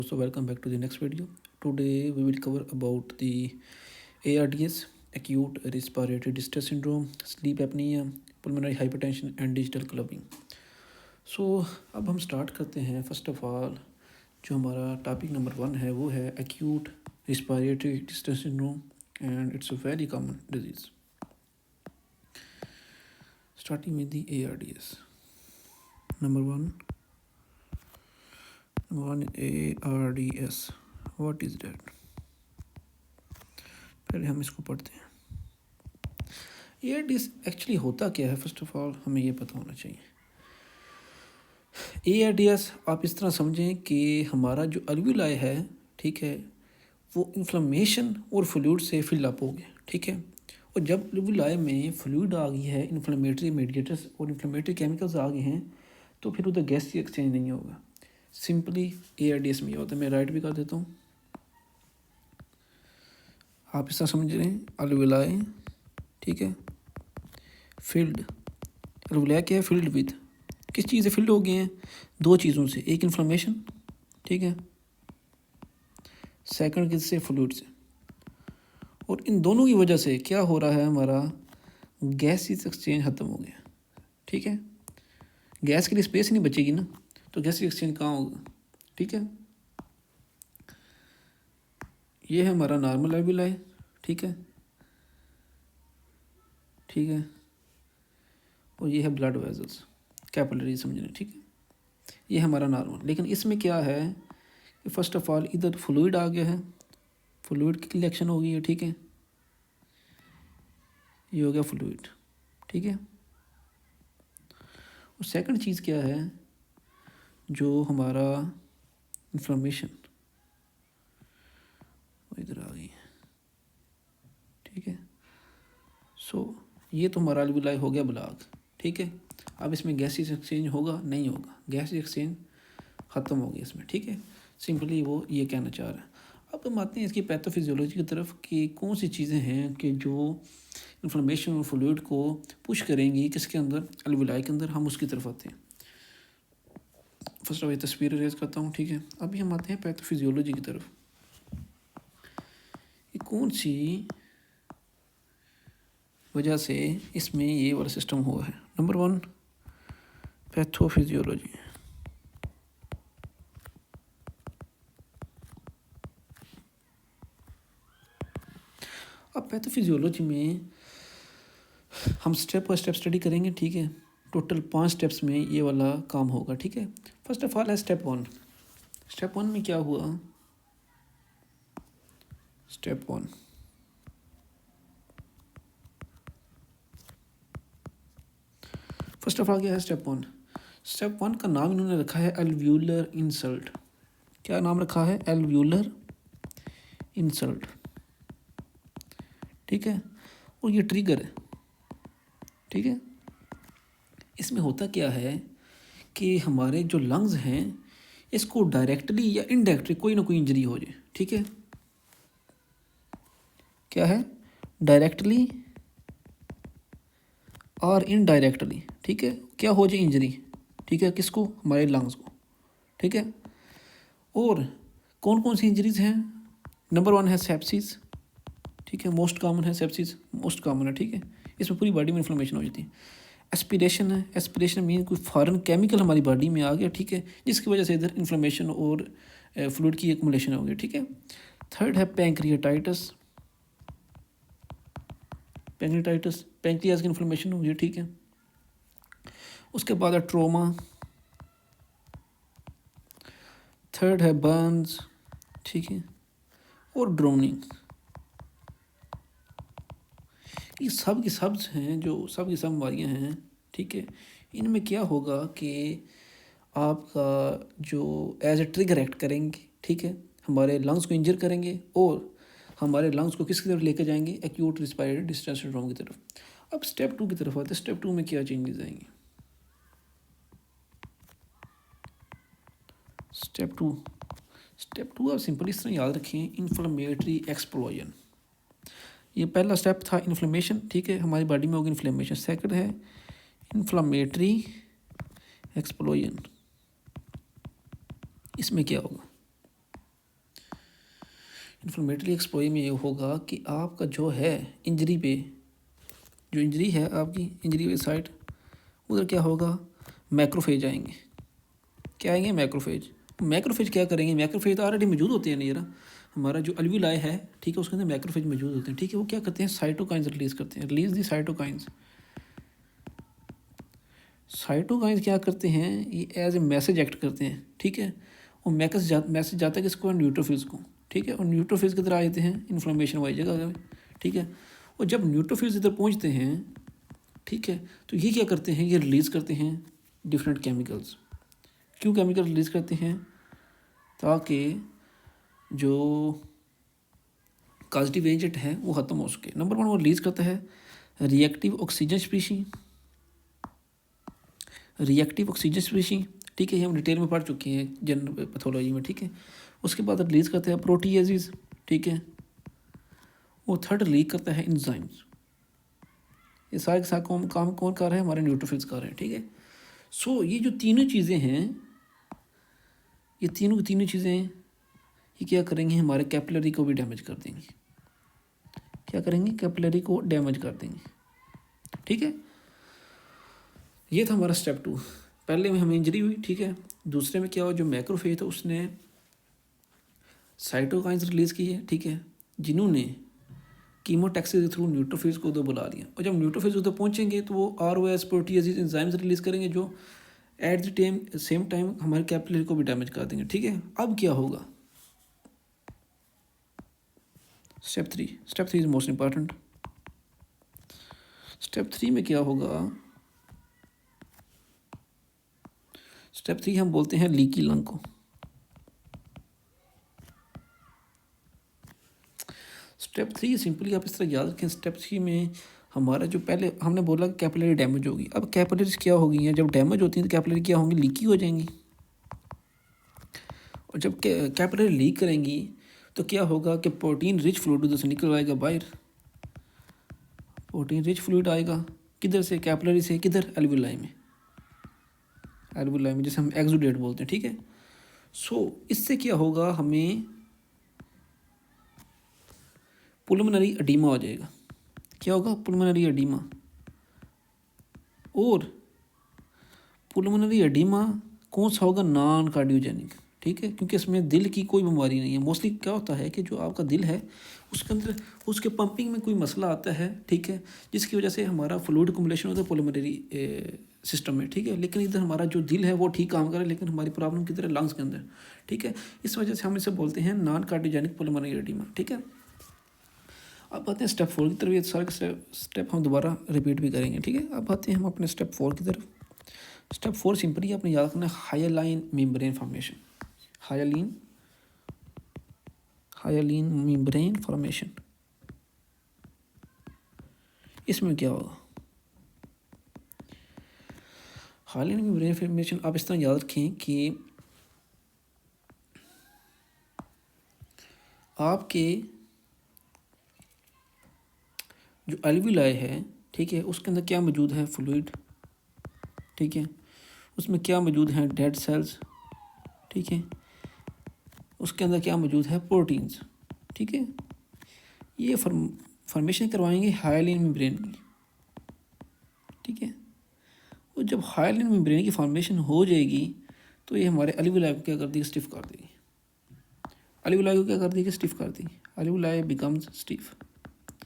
So welcome back to the next video. Today we will cover about the ARDS, acute respiratory distress syndrome, sleep apnea, pulmonary hypertension and digital clubbing. So अब हम start करते हैं. First of all जो हमारा topic number 1 है वो है acute respiratory distress syndrome and it's a very common disease. Starting with the ARDS. Number 1 ARDS. What is that? पहले हम इसको पढ़ते हैं. ARDS एक्चुअली होता क्या है, फर्स्ट ऑफ ऑल हमें ये पता होना चाहिए. ARDS आप इस तरह समझें कि हमारा जो अल्वियोलाई है, ठीक है, वो इन्फ्लेमेशन और फ्लूइड से फिल अप हो गया, ठीक है. और जब अल्वियोलाई में फ्लूइड आ गई है, इन्फ्लेमेटरी मेडिएटर्स और इन्फ्लेमेटरी केमिकल्स आ गए हैं, तो फिर उधर गैस की एक्सचेंज नहीं होगा. सिंपली ARDS में ये होता है. मैं राइट भी कर देता हूँ, आप इस तरह समझ रहे हैं. अल्वियोलाई, ठीक है, फिल्ड. अल्वियोलाई क्या है? Filled with. किस चीज़ से फिल्ड हो गए हैं? दो चीज़ों से. एक इन्फ्लेमेशन, ठीक है, सेकंड किससे? फ्लूइड से. और इन दोनों की वजह से क्या हो रहा है, हमारा गैसेस एक्सचेंज ख़त्म हो गया, ठीक है. गैस के लिए स्पेस नहीं बचेगी ना, तो गैस एक्सचेंज कहाँ होगा, ठीक है. ये है हमारा नॉर्मल अल्वियोलाई, ठीक है, ठीक है. और ये है ब्लड वेजल्स, कैपिलरी समझने, ठीक है. ये हमारा नॉर्मल. लेकिन इसमें क्या है कि फर्स्ट ऑफ ऑल इधर फ्लूइड आ गया है, फ्लूइड की कलेक्शन हो गई है, ठीक है. ये हो गया फ्लूइड, ठीक है. और सेकंड चीज़ क्या है, जो हमारा इन्फ्लेमेशन इधर आ गई है, ठीक है. सो ये तो हमारा अल्वियोलाई हो गया ब्लॉक, ठीक है. अब इसमें गैसेस एक्सचेंज होगा? नहीं होगा. गैस एक्सचेंज ख़त्म हो गया इसमें, ठीक है. सिंपली वो ये कहना चाह रहा है. अब हम आते हैं इसकी पैथोफिजियोलॉजी की तरफ कि कौन सी चीज़ें हैं कि जो इन्फ्लेमेशन और फ्लूइड को पुश करेंगी किसके अंदर? अल्वियोलाई के अंदर. हम उसकी तरफ आते हैं. फर्स्ट ऑफ ये तस्वीर रेज करता हूँ, ठीक है. अभी हम आते हैं पैथोफिजियोलॉजी की तरफ. ये कौन सी वजह से इसमें ये वाला सिस्टम हुआ है? Number 1 pathophysiology. अब पैथोफिजियोलॉजी में हम स्टेप बाय स्टेप स्टडी करेंगे, ठीक है. टोटल 5 स्टेप्स में ये वाला काम होगा, ठीक है. फर्स्ट ऑफ ऑल है स्टेप 1. स्टेप 1 में क्या हुआ? स्टेप 1, फर्स्ट ऑफ ऑल क्या है? स्टेप 1. स्टेप 1 का नाम इन्होंने रखा है अल्वियोलर इंसल्ट. क्या नाम रखा है? अल्वियोलर इंसल्ट, ठीक है. और ये ट्रिगर है, ठीक है. इसमें होता क्या है कि हमारे जो लंग्स हैं इसको डायरेक्टली या इनडायरेक्टली कोई ना कोई इंजरी हो जाए, ठीक है. क्या है? डायरेक्टली और इनडायरेक्टली, ठीक है. क्या हो जाए? इंजरी, ठीक है. किसको? हमारे लंग्स को, ठीक है. और कौन कौन सी इंजरीज हैं? नंबर 1 है सेप्सिस, ठीक है. मोस्ट कॉमन है सेप्सिस, मोस्ट कॉमन है, ठीक है. इसमें पूरी बॉडी में इन्फ्लेमेशन हो जाती है. एस्पिरेशन है. एस्पिरेशन मीन कोई फॉरेन केमिकल हमारी बॉडी में आ गया, ठीक है, जिसकी वजह से इधर इन्फ्लेमेशन और फ्लूइड की एक्युमुलेशन हो गई, ठीक है. थर्ड है पैंक्रियाटाइटिस. पैंक्रियाटाइटिस, पैंक्रियाज की इन्फ्लेमेशन हो गई, ठीक है. उसके बाद है ट्रोमा. थर्ड है बर्न्स, ठीक है. और ड्रोनिंग. ये सब की सब हैं, जो सब की सब बीमारियाँ हैं, ठीक है. इनमें क्या होगा कि आपका जो एज ए ट्रिगर एक्ट करेंगे, ठीक है, हमारे लंग्स को इंजर करेंगे और हमारे लंग्स को किसकी तरफ लेकर जाएंगे? एक्यूट रिस्पायरेटरी डिस्ट्रेस सिंड्रोम की तरफ. अब स्टेप 2 की तरफ आते हैं. स्टेप 2 में क्या चेंजेस आएंगे? स्टेप 2 आप सिंपली इस तरह याद रखें, इन्फ्लेमेटरी एक्सप्लोजन. ये पहला स्टेप था इन्फ्लेमेशन, ठीक है, हमारी बॉडी में होगी इन्फ्लेमेशन. सेकंड है इन्फ्लेमेटरी एक्सप्लोजन. इसमें क्या होगा? इन्फ्लेमेटरी एक्सपोजर में ये होगा कि आपका जो है इंजरी पे, जो इंजरी है आपकी इंजरी पे साइड, उधर क्या होगा, मैक्रोफेज आएंगे। क्या आएंगे, मैक्रोफेज। मैक्रोफेज क्या करेंगे, मैक्रोफेज तो ऑलरेडी मौजूद होते हैं ना यार, हमारा जो अल्वीलाई है, ठीक है, उसके अंदर मैक्रोफेज मौजूद होते हैं, ठीक है। वो क्या करते हैं, साइटोकाइंस रिलीज़ करते हैं, रिलीज दी साइटोकाइंस। साइटोकाइंस क्या करते हैं, ये एज ए मैसेज एक्ट करते हैं, ठीक है। और मैसेज जाता है किसको, न्यूट्रोफिल्स को, ठीक है। और न्यूट्रोफिल्स किधर आ जाते हैं, इन्फ्लेमेशन वाली जगह, ठीक है। और जब न्यूट्रोफिल्स इधर पहुंचते हैं, ठीक है, तो ये क्या करते हैं, ये रिलीज़ करते हैं डिफरेंट केमिकल्स। क्यों केमिकल रिलीज़ करते हैं, ताकि जो पॉजिटिव एजेंट है वो ख़त्म हो सके। नंबर 1 वो रिलीज़ करता है reactive oxygen species, reactive oxygen species, ठीक है। ये हम डिटेल में पढ़ चुके हैं जनरल पैथोलॉजी में, ठीक है। उसके बाद रिलीज़ करता है प्रोटीएजेस, ठीक है। वो थर्ड रिलीज करता है इंजाइम्स। ये सारे के साथ काम कौन कर रहा है, हमारे न्यूट्रोफिल्स कर रहे हैं, ठीक है। सो ये जो तीनों चीज़ें हैं, ये तीनों चीज़ें ये क्या करेंगे, हमारे कैपिलरी को भी डैमेज कर देंगे। क्या करेंगे, कैपिलरी को डैमेज कर देंगे, ठीक है। ये था हमारा स्टेप 2। पहले में हमें इंजरी हुई, ठीक है। दूसरे में क्या हुआ, जो मैक्रोफेज था उसने साइटोकाइंस रिलीज़ की है, ठीक है, जिन्होंने कीमोटैक्सिस के थ्रू न्यूट्रोफिल्स को उधर बुला लिया। और जब न्यूट्रोफिल्स उधर पहुंचेंगे तो वो ROS प्रोटीएजेस एंजाइम्स रिलीज़ करेंगे, जो एट द सेम टाइम हमारे कैपिलरी को भी डैमेज कर देंगे, ठीक है। अब क्या होगा, step 3 is most important. Step 3 में क्या होगा, स्टेप 3 हम बोलते हैं लीकी लंग को। स्टेप 3 सिंपली आप इस तरह याद रखें, स्टेप 3 में हमारा जो पहले हमने बोला कैपिलरी डैमेज होगी। अब कैपिलरीज क्या हो गई हैं, जब डैमेज होती हैं तो कैपिलरी क्या होंगी, लीकी हो जाएंगी। और जब कैपिलरी लीक करेंगी तो क्या होगा कि प्रोटीन रिच फ्लूइड उधर से निकल आएगा बाहर। प्रोटीन रिच फ्लूइड आएगा किधर से, कैपिलरी से, किधर, एल्वुलाई में, एल्वुलाई में, जिसे हम एक्सुडेट बोलते हैं, ठीक है। सो इससे क्या होगा, हमें पुल्मोनरी एडीमा हो जाएगा। क्या होगा, पुल्मोनरी एडीमा। और पुल्मोनरी एडीमा कौन सा होगा, नॉन कार्डियोजेनिक, ठीक है, क्योंकि इसमें दिल की कोई बीमारी नहीं है। मोस्टली क्या होता है कि जो आपका दिल है उसके अंदर उसके पंपिंग में कोई मसला आता है, ठीक है, जिसकी वजह से हमारा फ्लूइड एक्युमुलेशन होता है पुल्मोनरी सिस्टम में, ठीक है। लेकिन इधर हमारा जो दिल है वो ठीक काम कर रहा है, लेकिन हमारी प्रॉब्लम किधर है, लंग्स के अंदर, ठीक है। इस वजह से हम इसे बोलते हैं नॉन कार्डियोजेनिक पुल्मोनरी एडीमा, ठीक है। अब आते हैं स्टेप 4 की तरफ। ये सारे स्टेप हम दोबारा रिपीट भी करेंगे, ठीक है। अब आते हैं हम अपने स्टेप 4 की तरफ। स्टेप 4 सिंपली आपने याद रखना है hyaline membrane formation. Hyaline membrane formation. इसमें क्या होगा, हाइलाइन मेम्ब्रेन फॉर्मेशन आप इस तरह याद रखें कि आपके जो एल्वुलाई है, ठीक है, उसके अंदर क्या मौजूद है, फ्लूइड, ठीक है। उसमें क्या मौजूद है, डेड सेल्स, ठीक है। उसके अंदर क्या मौजूद है, प्रोटीन्स, ठीक है। ये फॉर्मेशन करवाएंगे हाइलाइन मेम्ब्रेन की, ठीक है। और जब हाइलाइन मेम्ब्रेन की फॉर्मेशन हो जाएगी तो ये हमारे एल्वुलाई को क्या कर देगी, स्टिफ कर देगी। एल्वुलाई को क्या कर देगी, स्टिफ कर देगी। एल्वुलाई बिकम्स स्टिफ,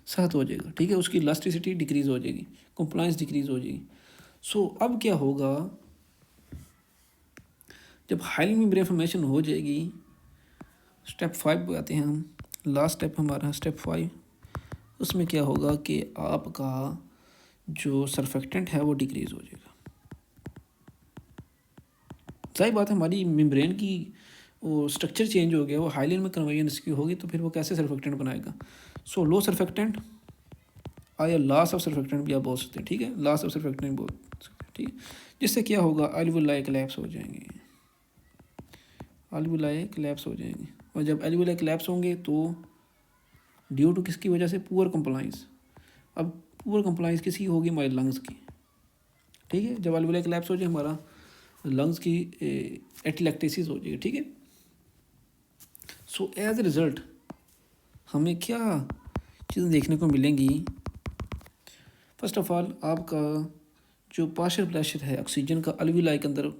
सख्त हो जाएगा, ठीक है। उसकी इलास्टिसिटी डिक्रीज़ हो जाएगी, कंप्लायंस डिक्रीज़ हो जाएगी। सो अब क्या होगा, जब हाइलाइन मेम्ब्रेन फॉर्मेशन हो जाएगी, स्टेप 5 पे आते हैं हम। लास्ट स्टेप हमारा स्टेप 5। उसमें क्या होगा कि आपका जो सरफेक्टेंट है वो डिक्रीज़ हो जाएगा। सही बात है, हमारी मेम्ब्रेन की वो स्ट्रक्चर चेंज हो गया, वो हाइलाइन में कन्वर्जन इसकी होगी, तो फिर वो कैसे सरफेक्टेंट बनाएगा। सो लो सरफेक्टेंट या लॉस ऑफ सरफेक्टेंट भी आप बोल सकते हैं, ठीक है। लॉस ऑफ सरफेक्टेंट बोल सकते हैं, ठीक है। जिससे क्या होगा, एल्वुलाई कोलैप्स हो जाएंगे, एल्वुलाई कोलैप्स हो जाएंगे। और जब एल्वुलाई कोलैप्स होंगे तो ड्यू टू किसकी वजह से, पुअर कंप्लाइंस। अब पुअर कंप्लाइंस किसकी होगी, हमारे लंग्स की, ठीक है। जब एल्वुलाई कोलैप्स हो जाए हमारा लंग्स की एटिलैक्टेसिस हो जाएगी, ठीक है। सो एज ए रिज़ल्ट हमें क्या चीज़ें देखने को मिलेंगी। फर्स्ट ऑफ ऑल आपका जो पार्शियल प्रेशर है ऑक्सीजन का अल्विलाई के अंदर,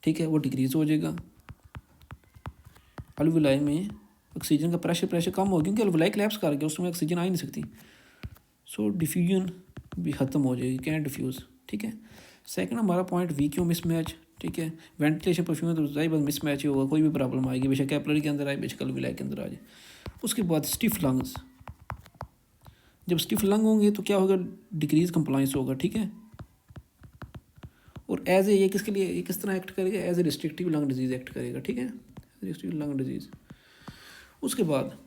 ठीक है, वो डिक्रीज़ हो जाएगा। अल्विलाई में ऑक्सीजन का प्रेशर कम हो, क्योंकि अल्विलाई कोलैप्स कर गया, उसमें ऑक्सीजन आ ही नहीं सकती। सो डिफ्यूजन भी ख़त्म हो जाएगी, कैन डिफ्यूज़, ठीक है। सेकंड हमारा पॉइंट वी मिसमैच, ठीक है। वेंटिलेशन परफ्यूम तो जाहिर बात मिसमैच ही होगा, कोई भी प्रॉब्लम आएगी, बेशक कैपिलरी के अंदर आए, बेशक अल्विलाई के अंदर आ जाए। उसके बाद स्टिफ लंग्स, जब स्टिफ लंग होंगे तो क्या होगा, डिक्रीज कंप्लाइंस होगा, ठीक है। और एज ए ये किसके लिए, ये किस तरह एक्ट करेगा, as a restrictive lung disease act करेगा, ठीक है, रिस्ट्रिक्टिव लंग डिजीज़। उसके बाद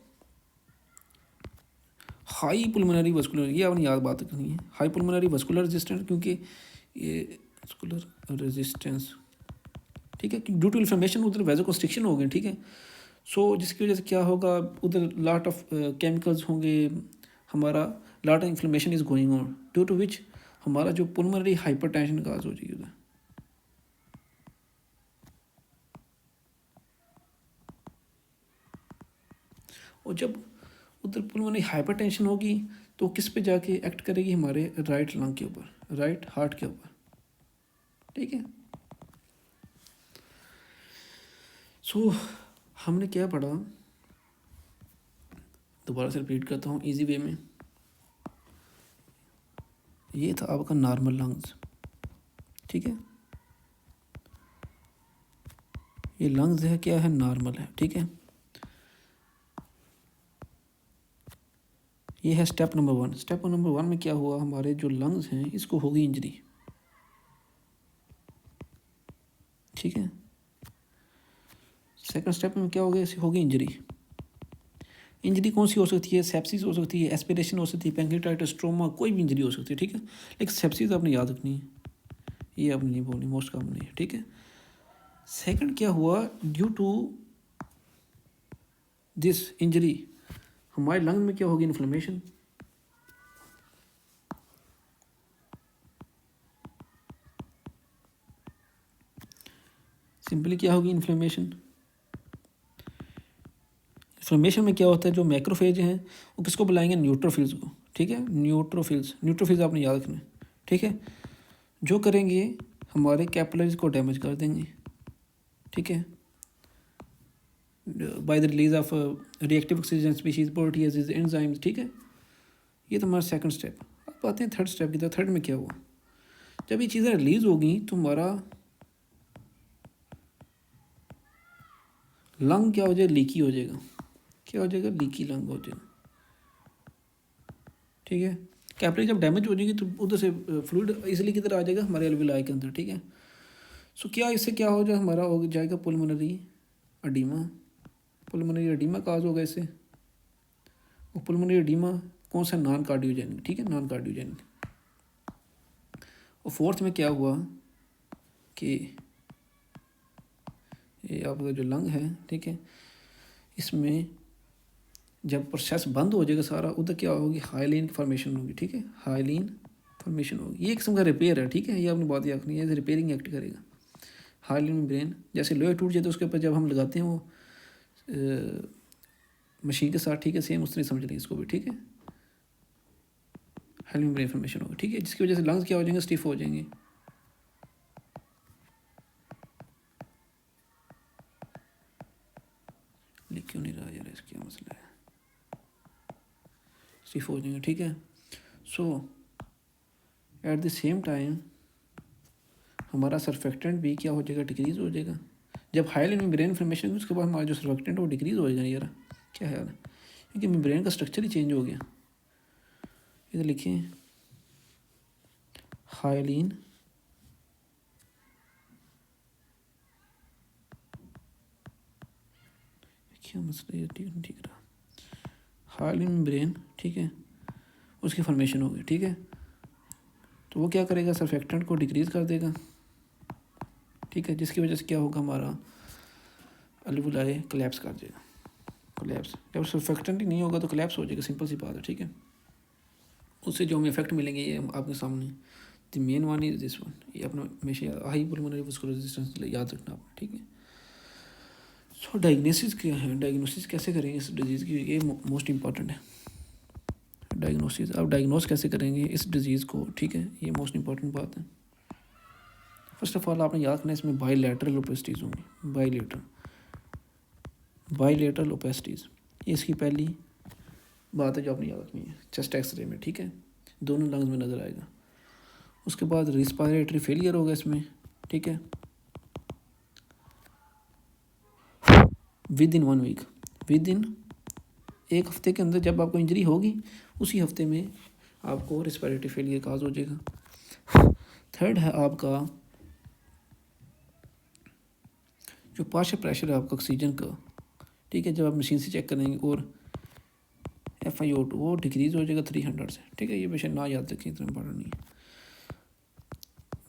हाई पुल्मोनरी वस्कुलर, ये आपने याद बात करनी है, हाई पुल्मोनरी वस्कुलर रेजिस्टेंस, क्योंकि ये वस्कुलर रेजिस्टेंस, ठीक है, ड्यू टू इन्फ्लेमेशन उधर वैसोकंस्ट्रिक्शन हो गए, ठीक है। सो जिसकी वजह से क्या होगा, उधर लॉट ऑफ केमिकल्स होंगे, हमारा lot of inflammation is going on, due to which हमारा जो पुल्मोनरी हाइपरटेंशन काज हो जाएगी उधर। और जब उधर पुल्मोनरी हाइपरटेंशन होगी तो किस पे जाके एक्ट करेगी, हमारे राइट लंग के ऊपर, राइट हार्ट के ऊपर, ठीक है। सो हमने क्या पढ़ा, दोबारा से रिपीट करता हूँ इजी वे में। ये था आपका नॉर्मल लंग्स, ठीक है। ये लंग्स है, क्या है, नॉर्मल है, ठीक है। ये है स्टेप नंबर 1। स्टेप नंबर 1 में क्या हुआ, हमारे जो लंग्स हैं इसको होगी इंजरी, ठीक है। सेकंड स्टेप में क्या हो गया, इसे होगी इंजरी। इंजरी कौन सी हो सकती है, सेप्सिस हो सकती है, एस्पिरेशन हो सकती है, पैंक्रियाटाइटिस, स्ट्रोमा, कोई भी इंजरी हो सकती है, ठीक है। लेकिन सेप्सिस आपने याद रखनी है, ये आपने नहीं बोलनी, मोस्ट कॉमन नहीं है, ठीक है। सेकंड क्या हुआ, ड्यू टू दिस इंजरी हमारे लंग में क्या होगी, इन्फ्लेमेशन। सिंपली क्या होगी, इन्फ्लेमेशन। इन्फ्लेमेशन में क्या होता है, जो मैक्रोफेज हैं वो किसको बुलाएंगे, न्यूट्रोफिल्स को, ठीक है। न्यूट्रोफिल्स आपने याद रखना है, ठीक है। जो करेंगे हमारे कैपिलरीज को डैमेज कर देंगे, ठीक है, by the release of reactive oxygen species, proteases, enzymes, ठीक है। ये तो हमारा सेकंड स्टेप। अब आते हैं थर्ड स्टेप की तरफ। थर्ड में क्या हुआ, जब ये चीज़ें रिलीज होगी तो हमारा लंग क्या हो जाएगा, लीकी हो जाएगा, क्या हो जाएगा, लीकी लंग हो जाएगा, ठीक है। कैपिलरी जब डैमेज हो जाएगी तो उधर से फ्लूइड इजीली किधर आ जाएगा, हमारे एल्विलाई के अंदर, ठीक है। सो क्या इससे क्या हो जाए, हमारा हो जाएगा पुल्मोनरी एडीमा। पुल्मोनरी एडीमा काज होगा इससे। और पुल्मोनरी एडीमा कौन सा, नॉन कार्डियोजेनिक, ठीक है, नॉन कार्डियोजेनिक। और फोर्थ में क्या हुआ कि ये आपका जो लंग है, ठीक है, इसमें जब प्रोसेस बंद हो जाएगा सारा, उधर क्या होगी, हाइलिन फॉर्मेशन होगी, ठीक है, हाइलिन फॉर्मेशन होगी। ये एक किस्म का रिपेयर है, ठीक है, ये अपनी बात याद रखनी है, रिपेयरिंग एक्ट करेगा। हाइलिन मेम्ब्रेन जैसे लोहे टूट जाए तो उसके ऊपर जब हम लगाते हैं वो मशीन के साथ, ठीक है, सेम उस तरह समझ लेंगे इसको भी, ठीक है। हाइलिन मेम्ब्रेन फॉर्मेशन होगा, ठीक है, जिसकी वजह से लंग्स क्या हो जाएंगे, स्टिफ हो जाएंगे। लिख क्यों नहीं रहा यार, इसका मसला है, स्टिफ हो जाएंगे, ठीक है। सो एट द सेम टाइम हमारा सर्फेक्टेंट भी क्या हो जाएगा, डिक्रीज़ हो जाएगा। जब हाइलिन मेम्ब्रेन फॉर्मेशन उसके बाद हमारा जो सर्फेक्टेंट वो डिक्रीज़ हो जाएगा यार, क्या है यार, क्योंकि मेम्ब्रेन का स्ट्रक्चर ही चेंज हो गया। इधर लिखिए हाइलिन क्या मसला, ये ठीक रहा, हाइलिन मेम्ब्रेन, ठीक है, उसकी फॉर्मेशन होगी, ठीक है। तो वो क्या करेगा, सर्फेक्टेंट को डिक्रीज़ कर देगा, ठीक है, जिसकी वजह से क्या होगा, हमारा अल्वुलाई कोलैप्स कर देगा, कोलैप्स। जब सर्फेक्टेंट ही नहीं होगा तो कोलैप्स हो जाएगा, सिंपल सी बात है, ठीक है। उससे जो हमें इफेक्ट मिलेंगे ये आपके सामने, the main one is this one, ये अपना हमेशा हाई पुल्मोनरी वस्कुलर रेजिस्टेंस याद रखना आपने, ठीक है। सो डायग्नोसिस क्या है, डायग्नोसिस कैसे करेंगे इस डिजीज़ की, ये मोस्ट इम्पॉर्टेंट है। डायग्नोसिस, आप डायग्नोस कैसे करेंगे इस डिज़ीज़ को, ठीक है, ये मोस्ट इम्पॉर्टेंट बात है। फर्स्ट ऑफ ऑल आपने याद रखना है इसमें बाईलैटरल ओपेसिटीज़ होंगी, बाईलैटरल ओपेसिटीज़, ये इसकी पहली बात है जो आपने याद रखनी है चेस्ट एक्सरे में, ठीक है, दोनों लंग्स में नज़र आएगा। उसके बाद रिस्पायरेटरी फेलियर होगा इसमें, ठीक है, within 1 week, within 1 हफ्ते के अंदर जब आपको इंजरी होगी उसी हफ्ते में आपको रिस्पायरेटरी फेलियर काज हो जाएगा। थर्ड है आपका जो पार्शियल प्रेशर है आपका ऑक्सीजन का, ठीक है, जब आप मशीन से चेक करेंगे और FiO2 वो डिक्रीज़ हो जाएगा 300 से, ठीक है, ये पेशेंट ना याद रखें, इतना इंपॉर्टेंट नहीं है।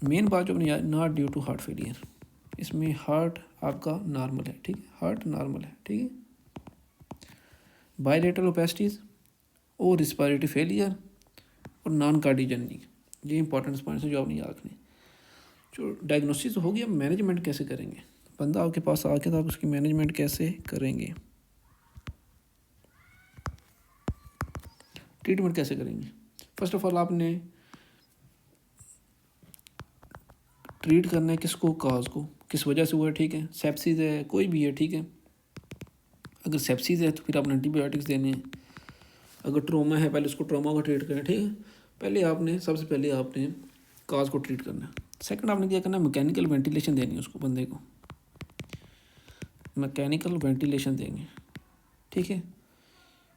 मेन बात जो अपनी not due to heart failure, इसमें हार्ट आपका नॉर्मल है, ठीक है, हार्ट नॉर्मल है, ठीक है। बायलेटरल ओपेसिटीज़ और रिस्पायरेटरी फेलियर और नॉन कार्डियोजेनिक, ये इंपॉर्टेंट पॉइंट्स हैं जो आपने याद रखने। जो डायग्नोसिस हो गया, मैनेजमेंट कैसे करेंगे, बंदा आपके पास आके तो आप उसकी मैनेजमेंट कैसे करेंगे, ट्रीटमेंट कैसे करेंगे। फर्स्ट ऑफ ऑल आपने ट्रीट करना है किसको, काज को, किस वजह से हुआ है, ठीक है, सेप्सिस है, कोई भी है, ठीक है, अगर सेप्सिस है तो फिर आपने एंटीबायोटिक्स देने हैं। अगर ट्रोमा है पहले उसको ट्रोमा को ट्रीट करें, ठीक है, पहले आपने सबसे पहले आपने काज को ट्रीट करना है। सेकंड आपने क्या करना है, मैकेनिकल वेंटिलेशन देनी है उसको, बंदे को मैकेनिकल वेंटिलेशन देंगे, ठीक है,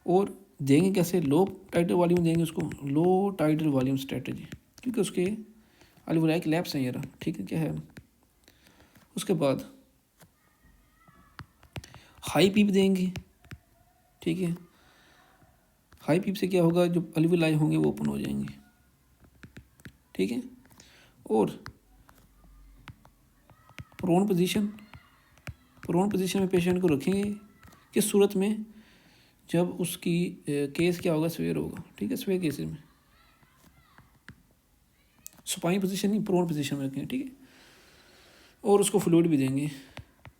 और देंगे कैसे, लो टाइडल वॉल्यूम देंगे उसको, लो टाइडल वॉल्यूम स्ट्रेटजी, क्योंकि उसके अल्वोलाइक लैप्स हैं यार, ठीक है, क्या है। उसके बाद हाई पीप देंगे, ठीक है, हाई पीप से क्या होगा, जो अल्वोलाई होंगे वो ओपन हो जाएंगे, ठीक है। और प्रोन पोजीशन में पेशेंट को रखेंगे किस सूरत में, जब उसकी केस क्या होगा, स्वेयर होगा, ठीक है, स्वेयर केसेस में सुपाइन पोजीशन नहीं, प्रोन पोजीशन में रखेंगे, ठीक है। और उसको फ्लूइड भी देंगे,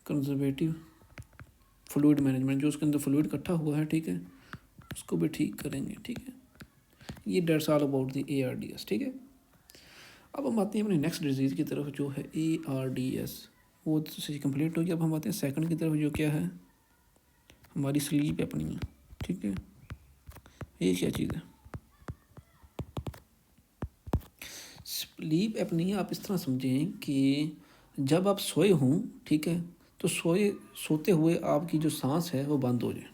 कंजर्वेटिव फ्लूइड मैनेजमेंट, जो उसके अंदर फ्लूइड इकट्ठा हुआ है, ठीक है, उसको भी ठीक करेंगे, ठीक है। ये that's all about the ARDS, ठीक है। अब हम आते हैं अपने नेक्स्ट डिजीज़ की तरफ जो है ARDS, वो कंप्लीट हो गया। अब हम आते हैं सेकंड की तरफ जो क्या है, हमारी स्लीप एपनिया, ठीक है। ये क्या चीज़ है, स्लीप एपनिया आप इस तरह समझें कि जब आप सोए हों, ठीक है, तो सोते हुए आपकी जो सांस है वो बंद हो जाए,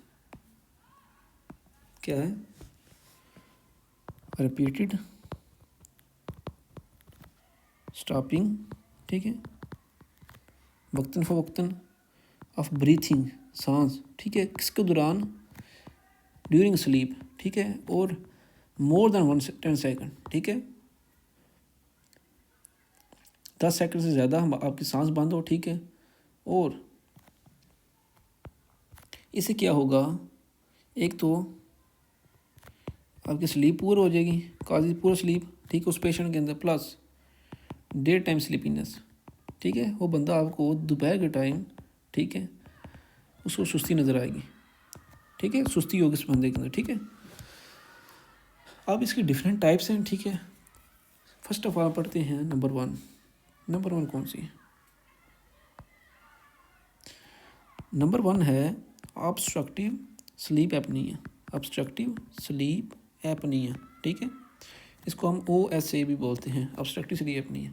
क्या है, रिपीटेड स्टॉपिंग, ठीक है, वक्तन फ़वक्तन ऑफ ब्रीथिंग, सांस, ठीक है, किसके दौरान, ड्यूरिंग स्लीप, ठीक है, और मोर देन 10 सेकेंड, ठीक है, 10 सेकंड से ज़्यादा हम आपकी सांस बंद हो, ठीक है। और इससे क्या होगा, एक तो आपकी स्लीप पूरी हो जाएगी, काजी पूरा स्लीप, ठीक है, उस पेशेंट के अंदर, प्लस डे टाइम स्लीपीनेस, ठीक है, वो बंदा आपको दोपहर के टाइम, ठीक है, उसको सुस्ती नज़र आएगी, ठीक है, सुस्ती होगी इस बंदे के अंदर, ठीक है। अब इसकी डिफरेंट टाइप्स हैं, ठीक है। फर्स्ट ऑफ ऑल पढ़ते हैं नंबर वन कौन सी है, नंबर 1 है obstructive sleep apnoea, obstructive sleep apnoea, ठीक है, इसको हम OSA भी बोलते हैं, ऑब्स्ट्रक्टिव स्लीप एपनिया।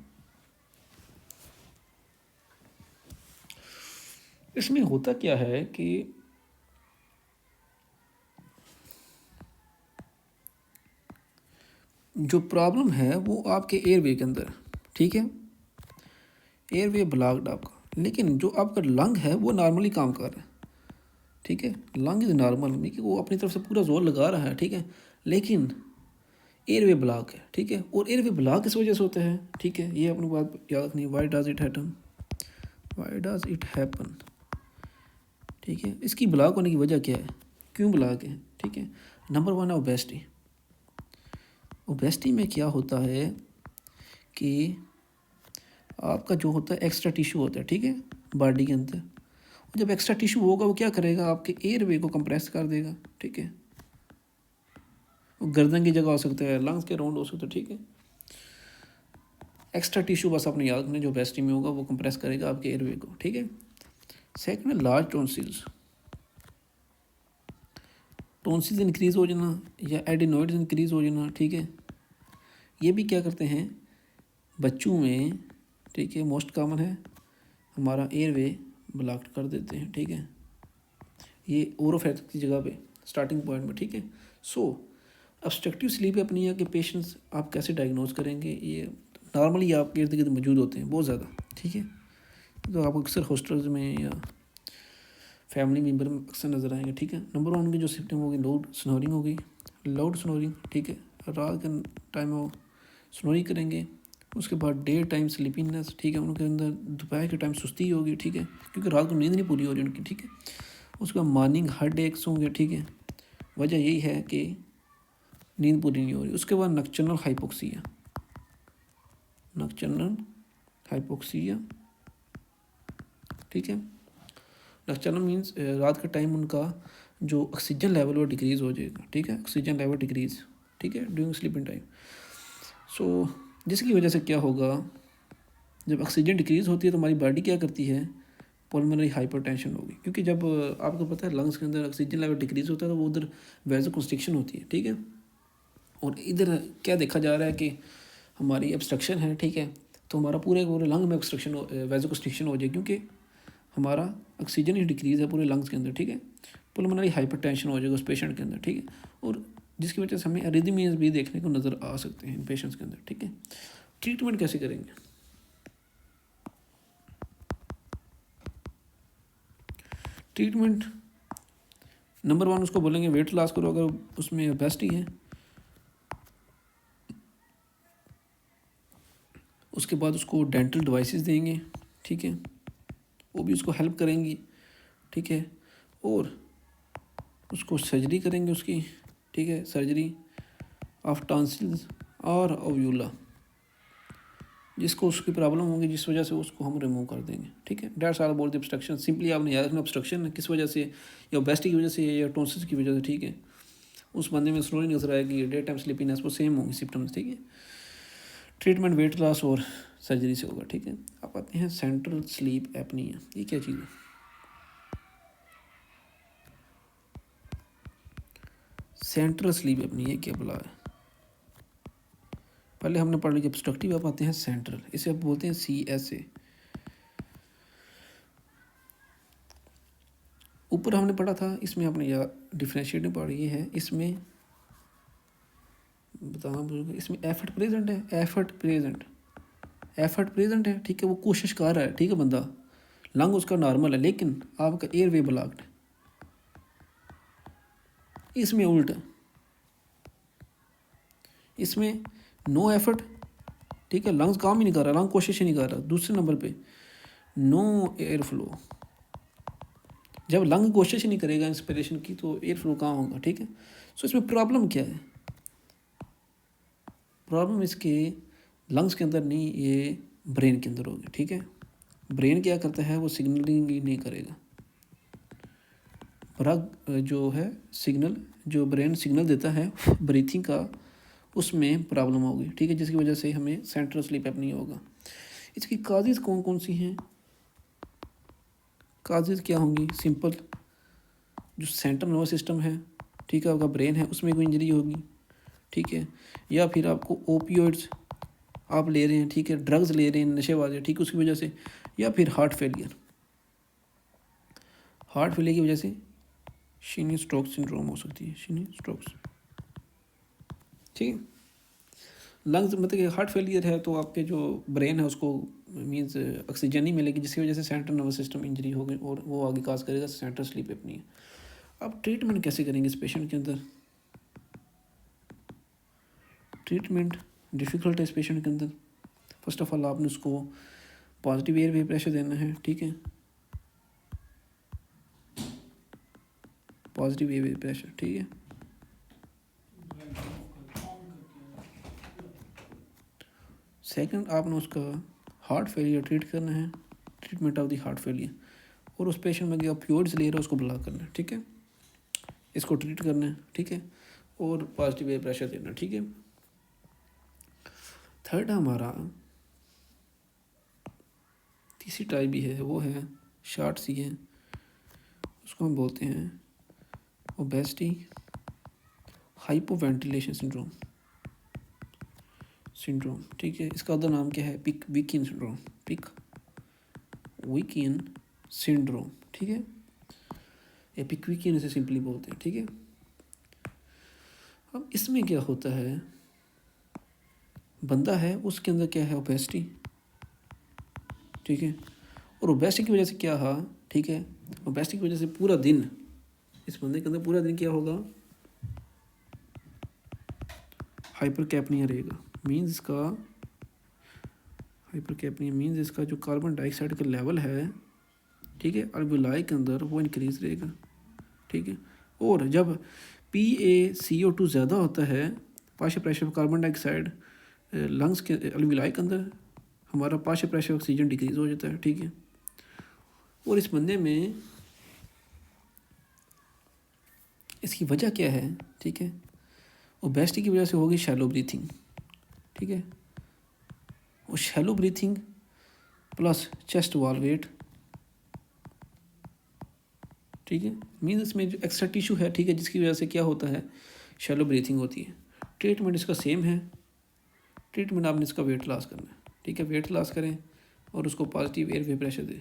इसमें होता क्या है कि जो प्रॉब्लम है वो आपके एयरवे के अंदर, ठीक है, एयरवे ब्लॉक्ड आपका, लेकिन जो आपका लंग है वो नॉर्मली काम कर रहा है, ठीक है, लंग इज़ नॉर्मल, मीन वो अपनी तरफ से पूरा जोर लगा रहा है, ठीक है, लेकिन एयरवे ब्लॉक है, ठीक है। और एयरवे ब्लॉक किस वजह से होता है, ठीक है, ये अपनी बात याद रखनी है, वाई डज इट हैपन, ठीक है, इसकी ब्लॉक होने की वजह क्या है, क्यों ब्लॉक है, ठीक है। नंबर 1 है ओबेसिटी में क्या होता है कि आपका जो होता है एक्स्ट्रा टिश्यू होता है, ठीक है, बॉडी के अंदर, जब एक्स्ट्रा टिश्यू होगा वो क्या करेगा, आपके एयरवे को कंप्रेस कर देगा, ठीक है। वो गर्दन की जगह हो सकता है, लंग्स के राउंड हो सकते हैं, ठीक है। एक्स्ट्रा टिश्यू बस अपने याद रखना, जो वेस्टी में होगा वो कंप्रेस करेगा आपके एयरवे को, ठीक है। सेकंड है लार्ज टॉन्सिल्स। टॉन्सिल्स इंक्रीज़ हो जाना या एडिनोइड्स इंक्रीज़ हो जाना, ठीक है। ये भी क्या करते हैं बच्चों में, ठीक है, मोस्ट कॉमन है, हमारा एयरवे ब्लॉक कर देते हैं, ठीक है। ये ओरोफेक्स की जगह पे स्टार्टिंग पॉइंट में, ठीक है। सो ऑब्स्ट्रक्टिव स्लीप एपनिया के पेशेंट्स आप कैसे डायग्नोज करेंगे, ये नॉर्मली आपके इर्द गिर्द मौजूद होते हैं बहुत ज़्यादा, ठीक है। तो आप अक्सर हॉस्टल्स में या फैमिली मेम्बर में अक्सर नज़र आएंगे, ठीक है। नंबर 1 की जो सिम्टम होगी लाउड स्नोरिंग होगी, लाउड स्नोरिंग, ठीक है। रात के टाइम वो स्नोरिंग करेंगे। उसके बाद डे टाइम स्लीपिंगनेस, ठीक है, उनके अंदर दोपहर के टाइम सुस्ती होगी, ठीक है, क्योंकि रात को नींद नहीं पूरी हो रही उनकी, ठीक है। उसके बाद मॉर्निंग हेड एक्स होंगे, ठीक है, वजह यही है कि नींद पूरी नहीं हो रही। उसके बाद नक्चरनल हाइपोक्सिया, नक्चरनल हाइपोक्सिया, ठीक है। नक्चरनल मीन्स रात के टाइम उनका जो ऑक्सीजन लेवल वो डिक्रीज़ हो जाएगा, ठीक है, ऑक्सीजन लेवल डिक्रीज़, ठीक है, ड्यूरिंग स्लीपिंग टाइम। सो जिसकी वजह से क्या होगा, जब ऑक्सीजन डिक्रीज़ होती है तो हमारी बॉडी क्या करती है, पल्मोनरी हाइपरटेंशन होगी, क्योंकि जब आपको पता है लंग्स के अंदर ऑक्सीजन लेवल डिक्रीज़ होता है तो वो उधर वैसोकंस्ट्रिक्शन होती है, ठीक है। और इधर क्या देखा जा रहा है कि हमारी ऑब्स्ट्रक्शन है, ठीक है, तो हमारा पूरे लंग में ऑब्स्ट्रक्शन वैसोकंस्ट्रिक्शन हो जाए, क्योंकि हमारा ऑक्सीजन ही डिक्रीज़ है पूरे लंग्स के अंदर, ठीक है। पल्मोनरी हाइपरटेंशन हो जाएगा उस पेशेंट के अंदर, ठीक है। और जिसकी वजह से हमें अरिदमियाज भी देखने को नज़र आ सकते हैं इन पेशेंट्स के अंदर, ठीक है। ट्रीटमेंट कैसे करेंगे, ट्रीटमेंट नंबर 1 उसको बोलेंगे वेट लॉस करो, अगर उसमें बेस्ट ही है। उसके बाद उसको डेंटल डिवाइसेस देंगे, ठीक है, वो भी उसको हेल्प करेंगी, ठीक है। और उसको सर्जरी करेंगे उसकी, ठीक है, सर्जरी ऑफ टॉन्सिल्स और ओव्यूला, जिसको उसकी प्रॉब्लम होगी जिस वजह से उसको हम रिमूव कर देंगे, ठीक है। That's all about the obstruction. Simply आपने याद रखना ऑब्स्ट्रक्शन किस वजह से, या ओबेसिटी की वजह से या टॉन्सिल्स की वजह से, ठीक है। उस बंदे में स्नोरिंग नजर आएगी, डे टाइम स्लीपीनेस, वो सेम होंगी सिम्टम्स, ठीक है। ट्रीटमेंट वेट लॉस और सर्जरी से होगा, ठीक है। अब आते हैं सेंट्रल स्लीप एपनिया, ये क्या चीज़ है। सेंट्रल स्लीप एपनिया ये क्या बुला है, पहले हमने पढ़ लिया ऑब्स्ट्रक्टिव, अब आते हैं सेंट्रल, इसे अब बोलते हैं CSA। ऊपर हमने पढ़ा था, इसमें आपने या डिफ्रेंशिएट नहीं पढ़ी है, इसमें बताना, इसमें एफर्ट प्रेजेंट है, एफर्ट प्रेजेंट है, ठीक है। वो कोशिश कर रहा है, ठीक है, बंदा लंग उसका नॉर्मल है, लेकिन आपका एयरवे ब्लॉक्ड है। इसमें उल्ट है, इसमें नो एफर्ट, ठीक है, लंग्स काम ही नहीं कर रहा, लंग कोशिश ही नहीं कर रहा। दूसरे नंबर पे नो एयर फ्लो, जब लंग कोशिश ही नहीं करेगा इंस्पिरेशन की तो एयर फ्लो कहाँ होगा, ठीक है। सो इसमें प्रॉब्लम क्या है, प्रॉब्लम इसके लंग्स के अंदर नहीं, ये ब्रेन के अंदर होगी, ठीक है। ब्रेन क्या करता है, वो सिग्नलिंग ही नहीं करेगा, ब्रग जो है सिग्नल, जो ब्रेन सिग्नल देता है ब्रीथिंग का, उसमें प्रॉब्लम होगी, ठीक है, जिसकी वजह से हमें सेंट्रल स्लीप एपनिया होगा। इसकी काजेज़ कौन कौन सी हैं, काजेज़ क्या होंगी, सिंपल, जो सेंट्रल नर्वस सिस्टम है, ठीक है, आपका ब्रेन है, उसमें कोई इंजरी होगी, ठीक है। या फिर आपको ओपियोइड्स आप ले रहे हैं, ठीक है, ड्रग्स ले रहे हैं, नशेबाज है, ठीक है, उसकी वजह से। या फिर हार्ट फेलियर की वजह से शिनी स्ट्रोक सिंड्रोम हो सकती है, शिनी स्ट्रोक्स, ठीक है। लंग्स मतलब कि हार्ट फेलियर है तो आपके जो ब्रेन है उसको मींस ऑक्सीजन नहीं मिलेगी, जिसकी वजह से सेंट्रल नर्वस सिस्टम इंजरी होगी और वो आगे काज करेगा सेंट्रल स्लीप एपनिया। अब ट्रीटमेंट कैसे करेंगे इस पेशेंट के अंदर, ट्रीटमेंट डिफ़िकल्ट है इस पेशेंट के अंदर। फर्स्ट ऑफ ऑल आपने उसको पॉजिटिव एयर वे प्रेशर देना है, ठीक है, पॉजिटिव एयर वे प्रेशर, ठीक है। सेकंड आपने उसका हार्ट फेलियर ट्रीट करना है, treatment of the heart failure. और उस पेशेंट में क्या ऑपियोइड्स ले रहा है उसको ब्लॉक करना है, ठीक है, इसको ट्रीट करना है, ठीक है, और पॉजिटिव एयर प्रेशर देना, ठीक है। थर्ड हमारा तीसरी टाइप भी है, वो है शॉर्ट सी है, उसको हम बोलते हैं ओबेसिटी हाइपोवेंटिलेशन सिंड्रोम, ठीक है। इसका अदर नाम क्या है, पिक विकियन सिंड्रोम, ठीक है, या पिकविकियन इसे सिंपली बोलते हैं, ठीक है। अब इसमें क्या होता है, बंदा है उसके अंदर क्या है, ओबेसिटी, ठीक है, और ओबेसिटी की वजह से क्या है, ठीक है, ओबेसिटी की वजह से पूरा दिन इस बंदे के अंदर पूरा दिन क्या होगा, हाइपरकैपनिया रहेगा। हाइपरकैपनिया मीन्स इसका जो कार्बन डाइऑक्साइड का लेवल है, ठीक है, अल्विलाई के अंदर वो इंक्रीज रहेगा, ठीक है। और जब PaCO2 ज़्यादा होता है, partial pressure of carbon dioxide lungs के अल्विलाई के अंदर, हमारा पार्शियल प्रेशर ऑक्सीजन डिक्रीज हो जाता है, ठीक है। और इस बंदे में इसकी वजह क्या है, ठीक है, ओबेसिटी की वजह से होगी शैलो ब्रीथिंग, ठीक है, और shallow breathing plus chest wall weight, ठीक है, मीन्स इसमें जो एक्स्ट्रा टिश्यू है, ठीक है, जिसकी वजह से क्या होता है, शैलो ब्रीथिंग होती है। ट्रीटमेंट इसका सेम है, ट्रीटमेंट आपने इसका वेट लॉस करना है, ठीक है, वेट लॉस करें और उसको पॉजिटिव एयरवे प्रेशर दें,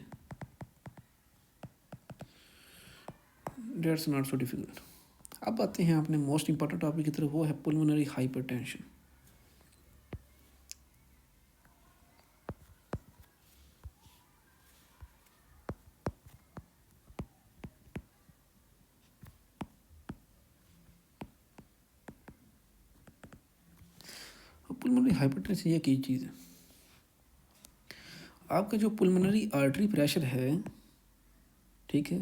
डेट्स नॉट सो डिफिकल्ट। अब आते हैं अपने मोस्ट इंपॉर्टेंट टॉपिक की तरफ, वो है पुल्मोनरी हाइपरटेंशन। पुल्मोनरी हाइपरटेंशन ये की चीज़ है, आपका जो पुल्मोनरी आर्टरी प्रेशर है, ठीक है,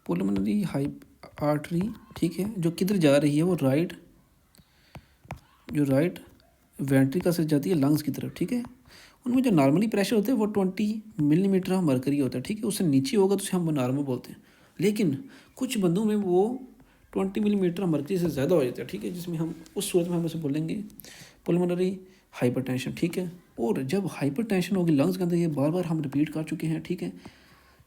पुल्मोनरी आर्टरी, ठीक है, जो किधर जा रही है, वो राइट वेंट्रिकल से जाती है लंग्स की तरफ, ठीक है। उनमें जो नॉर्मली प्रेशर होता है वो 20 मिलीमीटर मरकरी होता है, ठीक है, उससे नीचे होगा तो उसे हम नॉर्मल बोलते हैं। लेकिन कुछ बंदों में वो 20 मिलीमीटर मरकरी से ज़्यादा हो जाता है, ठीक है, जिसमें हम उस सूरत में हम उसे बोलेंगे पुल्मोनरी हाइपरटेंशन, ठीक है। और जब हाइपरटेंशन होगी लंग्स के अंदर, ये बार बार हम रिपीट कर चुके हैं, ठीक है,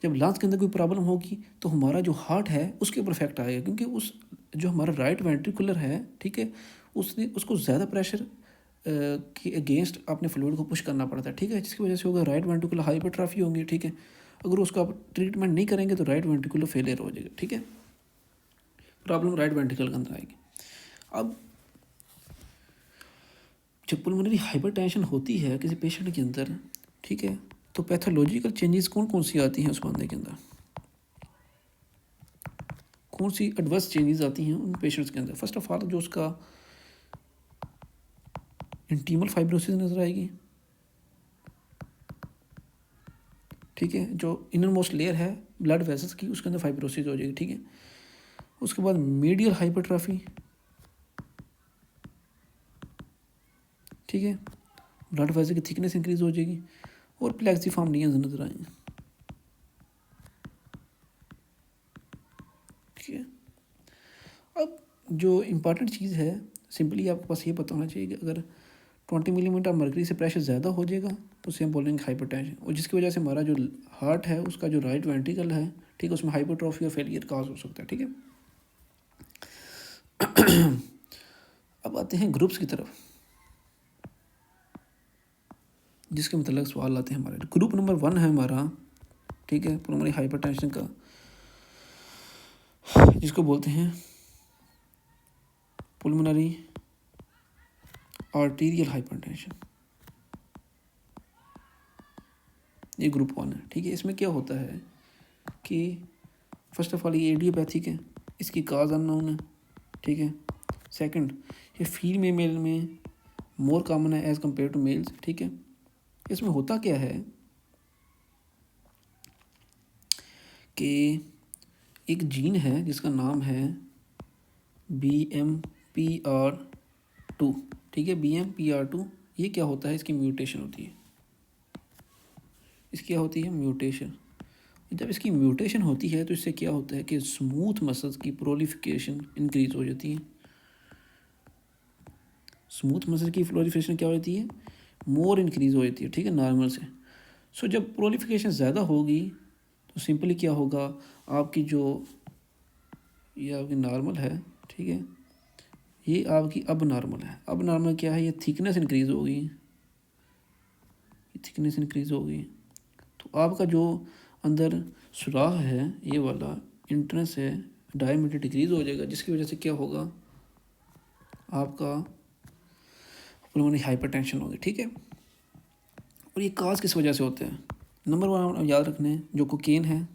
जब लंग्स के अंदर कोई प्रॉब्लम होगी तो हमारा जो हार्ट है उसके ऊपर इफेक्ट आएगा, क्योंकि उस जो हमारा राइट वेंट्रिकुलर है, ठीक है, उसको ज़्यादा प्रेशर के अगेंस्ट अपने फ्लूइड को पुश करना पड़ता है, ठीक है, जिसकी वजह से होगा राइट वेंट्रिकुलर हाइपरट्रॉफी होंगी, ठीक है। अगर उसका आप ट्रीटमेंट नहीं करेंगे तो राइट वेंट्रिकुलर फेलियर हो जाएगा, ठीक है, प्रॉब्लम राइट वेंट्रिकल के अंदर आएगी। अब जब पुल्मोनरी हाइपरटेंशन होती है किसी पेशेंट के अंदर, ठीक है, तो पैथोलॉजिकल चेंजेस कौन कौन सी आती हैं उस बंदे के अंदर, कौन सी एडवर्स चेंजेस आती हैं उन पेशेंट्स के अंदर। फर्स्ट ऑफ ऑल जो उसका इंटीमल फाइब्रोसिस नज़र आएगी, ठीक है, जो इनर मोस्ट लेयर है ब्लड वेसल्स की उसके अंदर फाइब्रोसिस हो जाएगी, ठीक है। उसके बाद मीडियल हाइपरट्रॉफी, ठीक है, ब्लड वेसल की थिकनेस इंक्रीज हो जाएगी, और प्लेक्सीफॉर्म लीजन्स नजर आएंगे, ठीक है। अब जो इम्पॉर्टेंट चीज़ है, सिंपली आपके पास ये पता होना चाहिए कि अगर 20 मिलीमीटर मरकरी से प्रेशर ज़्यादा हो जाएगा तो उसे हम बोलेंगे हाइपरटेंशन, और जिसकी वजह से हमारा जो हार्ट है उसका जो राइट वेंट्रिकल है, ठीक है, उसमें हाइपरट्रॉफी और फेलियर काज हो सकता है, ठीक है। अब आते हैं ग्रुप्स की तरफ, जिसके मतलब सवाल आते हैं हमारे। ग्रुप नंबर 1 है हमारा, ठीक है, पुल्मोनरी हाइपरटेंशन का, जिसको बोलते हैं पुल्मोनरी आर्टीरियल हाइपरटेंशन, ये ग्रुप 1 है, ठीक है। इसमें क्या होता है कि फर्स्ट ऑफ ऑल ये एडियोपैथिक है, इसकी काज अननोन है, ठीक है। सेकंड, ये फीमेल में मोर कॉमन है एज़ कम्पेयर टू मेल्स, ठीक है। इसमें होता क्या है कि एक जीन है जिसका नाम है BMPR2, ठीक है, BMPR2, ये क्या होता है, इसकी म्यूटेशन होती है, इसकी क्या होती है, म्यूटेशन। जब इसकी म्यूटेशन होती है तो इससे क्या होता है कि स्मूथ मसल्स की प्रोलिफिकेशन इंक्रीज हो जाती है। स्मूथ मसल की प्रोलिफिकेशन क्या हो जाती है, मोर इंक्रीज हो जाती है, ठीक है, नॉर्मल से। सो जब प्रोलिफिकेशन ज़्यादा होगी तो सिंपली क्या होगा, आपकी जो ये आपकी नॉर्मल है, ठीक है, ये आपकी अब नॉर्मल है। अब नॉर्मल क्या है, ये थिकनेस इंक्रीज होगी, थिकनेस इंक्रीज होगी तो आपका जो अंदर सुराख है ये वाला इंट्रेंस है, डायमीटर डिक्रीज हो जाएगा, जिसकी वजह से क्या होगा, आपका पुल्मोनरी हाइपरटेंशन होगी, ठीक है। और ये काज किस वजह से होते हैं, नंबर 1 याद रखने, जो कोकेन है,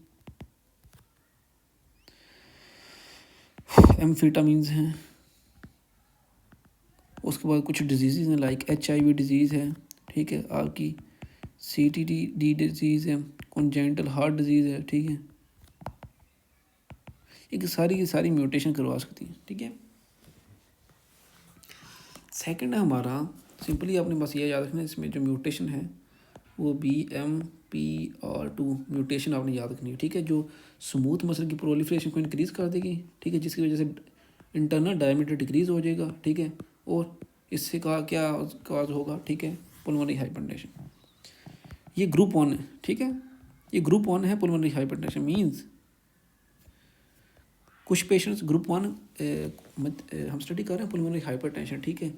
एम्फेटामिन्स हैं, उसके बाद कुछ डिजीज़ हैं लाइक HIV डिजीज़ है, ठीक है, आपकी CTD डिजीज़ है, कॉन्जेनिटल हार्ट डिजीज़ है, ठीक है, एक सारी की सारी म्यूटेशन करवा सकती है, ठीक है। सेकंड है हमारा, सिंपली आपने बस ये याद रखना है, इसमें जो म्यूटेशन है वो BMPR2 म्यूटेशन आपने याद रखनी है, ठीक है, जो स्मूथ मसल की प्रोलिफरेशन को इंक्रीज़ कर देगी, ठीक है, जिसकी वजह से इंटरनल डायमीटर डिक्रीज़ हो जाएगा, ठीक है, और इससे क्या काज होगा, ठीक है, पुल्मोनरी हाइपरटेंशन। ये ग्रुप 1 है, ठीक है, ये ग्रुप 1 है पुल्मोनरी हाइपरटेंशन। मीन्स कुछ पेशेंट्स ग्रुप 1 हम स्टडी कर रहे हैं पुल्मोनरी हाइपरटेंशन, ठीक है।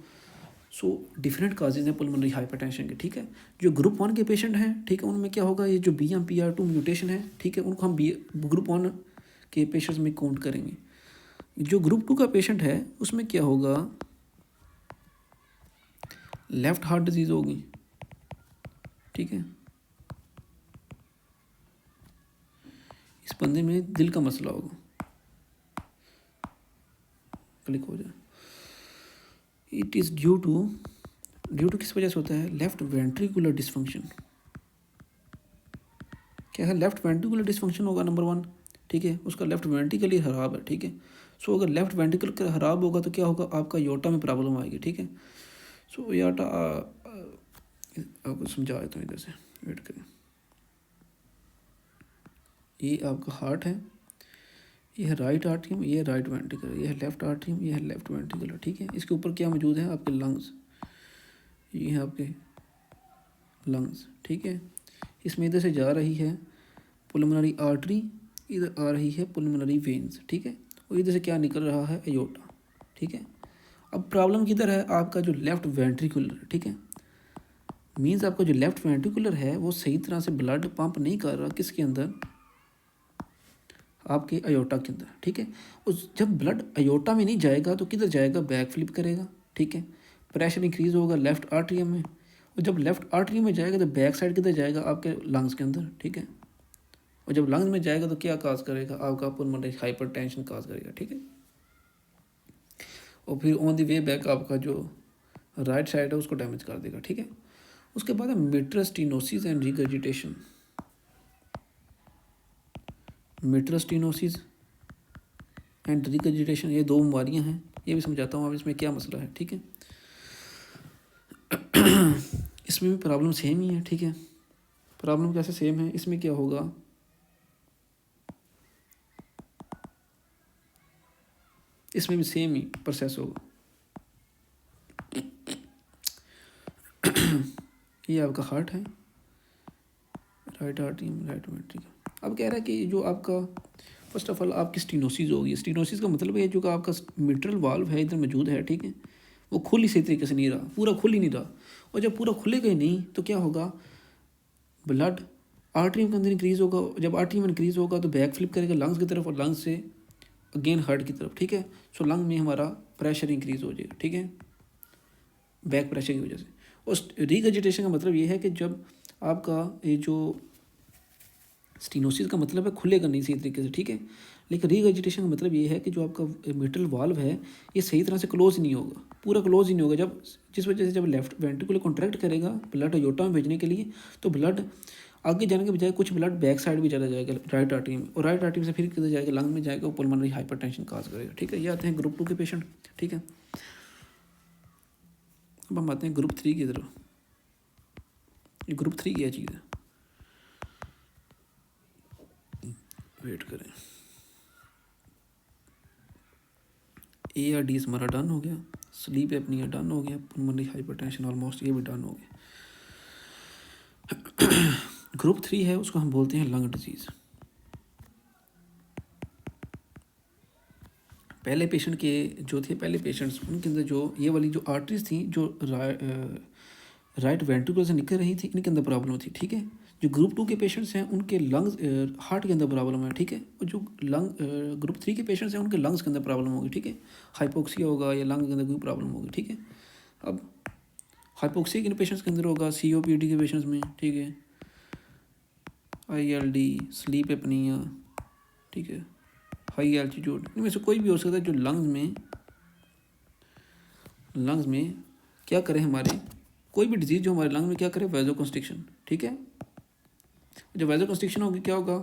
सो डिफरेंट काजेज हैं पुल्मोनरी हाइपरटेंशन के, ठीक है। जो ग्रुप 1 के पेशेंट हैं, ठीक है, उनमें क्या होगा, ये जो BMPR2 म्यूटेशन है, ठीक है, उनको हम ग्रुप 1 के पेशेंट्स में काउंट करेंगे। जो ग्रुप 2 का पेशेंट है उसमें क्या होगा, लेफ्ट हार्ट डिजीज़ होगी, ठीक है, इस बंदे में दिल का मसला होगा, क्लिक हो जाए। इट इज़ ड्यू टू किस वजह से होता है, लेफ्ट वेंट्रिकुलर डिसफंक्शन। क्या है, लेफ्ट वेंट्रिकुलर डिसफंक्शन होगा नंबर 1, ठीक है, उसका लेफ्ट वेंट्रिकल ही खराब है, ठीक है। सो अगर लेफ्ट वेंट्रिकल खराब होगा तो क्या होगा, आपका योटा में प्रॉब्लम आएगी, ठीक है। सो योटा आपको समझा देता हूँ इधर से, वेट करें। ये आपका हार्ट है, ये है राइट आर्टरियम, ये है राइट वेंट्रिकल, ये है लेफ्ट आर्टरियम, ये है लेफ्ट वेंट्रिकल, ठीक है। इसके ऊपर क्या मौजूद है, आपके लंग्स, ये है आपके लंग्स, ठीक है। इसमें इधर से जा रही है पुल्मोनरी आर्टरी, इधर आ रही है पुल्मोनरी वेन्स, ठीक है, और इधर से क्या निकल रहा है, एयोर्टा, ठीक है। अब प्रॉब्लम किधर है, आपका जो लेफ्ट वेंट्रिकुलर, ठीक है, मीन्स आपका जो लेफ्ट वेंट्रिकुलर है वो सही तरह से ब्लड पंप नहीं कर रहा, किसके अंदर, आपके अयोटा के अंदर, ठीक है। उस जब ब्लड अयोटा में नहीं जाएगा तो किधर जाएगा, बैक फ्लिप करेगा, ठीक है, प्रेशर इंक्रीज होगा लेफ्ट आर्टरियम में, और जब लेफ्ट आर्टरियम में जाएगा तो बैक साइड किधर जाएगा, आपके लंग्स के अंदर, ठीक है, और जब लंग्स में जाएगा तो क्या काज करेगा, आपका पुल्मोनरी हाइपरटेंशन काज करेगा, ठीक है। और फिर ऑन द वे बैक आपका जो राइट साइड है उसको डैमेज कर देगा, ठीक है। उसके बाद है mitral stenosis and regurgitation. Mitral stenosis and regurgitation, ये 2 बीमारियां हैं, ये भी समझाता हूँ अब इसमें क्या मसला है, ठीक है। इसमें भी प्रॉब्लम सेम ही है, ठीक है। प्रॉब्लम कैसे सेम है, इसमें क्या होगा, इसमें भी सेम ही प्रोसेस होगा। ये आपका हार्ट है, राइट आर्टरियम, राइट वेंट्रिकल। अब कह रहा है कि जो आपका फर्स्ट ऑफ ऑल आपकी स्टेनोसिस होगी। स्टेनोसिस का मतलब है जो आपका मिट्रल वाल्व है इधर मौजूद है, ठीक है, वो खुल ही सही तरीके से नहीं रहा, पूरा खुल ही नहीं रहा, और जब पूरा खुलेगा ही नहीं तो क्या होगा, ब्लड आर्टरियम के अंदर इंक्रीज होगा, जब आर्टरियम इंक्रीज होगा तो बैक फ्लिप करेगा लंग्स की तरफ, और लंग्स से अगेन हार्ट की तरफ, ठीक है। सो लंग में हमारा प्रेशर इंक्रीज हो जाएगा, ठीक है, बैक प्रेशर की वजह से। और रिगर्जिटेशन का मतलब ये है कि जब आपका ये जो स्टेनोसिस का मतलब है खुलेगा नहीं सही तरीके से, ठीक है, लेकिन रिगर्जिटेशन का मतलब ये है कि जो आपका मिट्रल वाल्व है ये सही तरह से क्लोज नहीं होगा, पूरा क्लोज ही नहीं होगा, जब जिस वजह से जब लेफ्ट वेंट्रिकुलर कॉन्ट्रैक्ट करेगा ब्लड अयोटा में भेजने के लिए, तो ब्लड आगे जाने के बजाय कुछ ब्लड बैक साइड भी चला जाएगा राइट आर्टरी में, और राइट आर्टरी से फिर किधर जाएगा, लंग में जाएगा, पुल्मोनरी हाइपरटेंशन काज करेगा, ठीक है। ये आते हैं ग्रुप 2 के पेशेंट, ठीक है। अब हम आते हैं ग्रुप 3 की तरफ। ये ग्रुप 3 क्या चीज़ है, वेट करें, ARDS हमारा डन हो गया, स्लीप एपनिया डन हो गया, पुल्मोनरी हाइपरटेंशन ऑलमोस्ट ये भी डन हो गया। ग्रुप 3 है, उसको हम बोलते हैं लंग डिजीज़। पहले पेशेंट के जो थे, पहले पेशेंट्स उनके अंदर जो ये वाली जो आर्टरीज थी जो राइट वेंट्रिकल से निकल रही थी, इनके अंदर प्रॉब्लम थी, ठीक है। जो ग्रुप 2 के पेशेंट्स हैं उनके लंग्स, हार्ट के अंदर प्रॉब्लम है, ठीक है। और जो ग्रुप 3 के पेशेंट्स हैं उनके लंग्स के अंदर प्रॉब्लम होगी, ठीक है। हाइपोक्सिया होगा या लंग के अंदर कोई प्रॉब्लम होगी, ठीक है। अब हाइपोक्सिया के पेशेंट्स के अंदर होगा, COPD के पेशेंट्स में, ठीक है, ILD, स्लीप एपनिया, ठीक है, हाई एल्टीट्यूड, इनमें से कोई भी हो सकता है जो लंग्स में क्या करे, हमारे कोई भी डिजीज़ जो हमारे लंग में क्या करे, वैसोकंस्ट्रिक्शन, ठीक है। जब वैसोकंस्ट्रिक्शन होगी क्या होगा,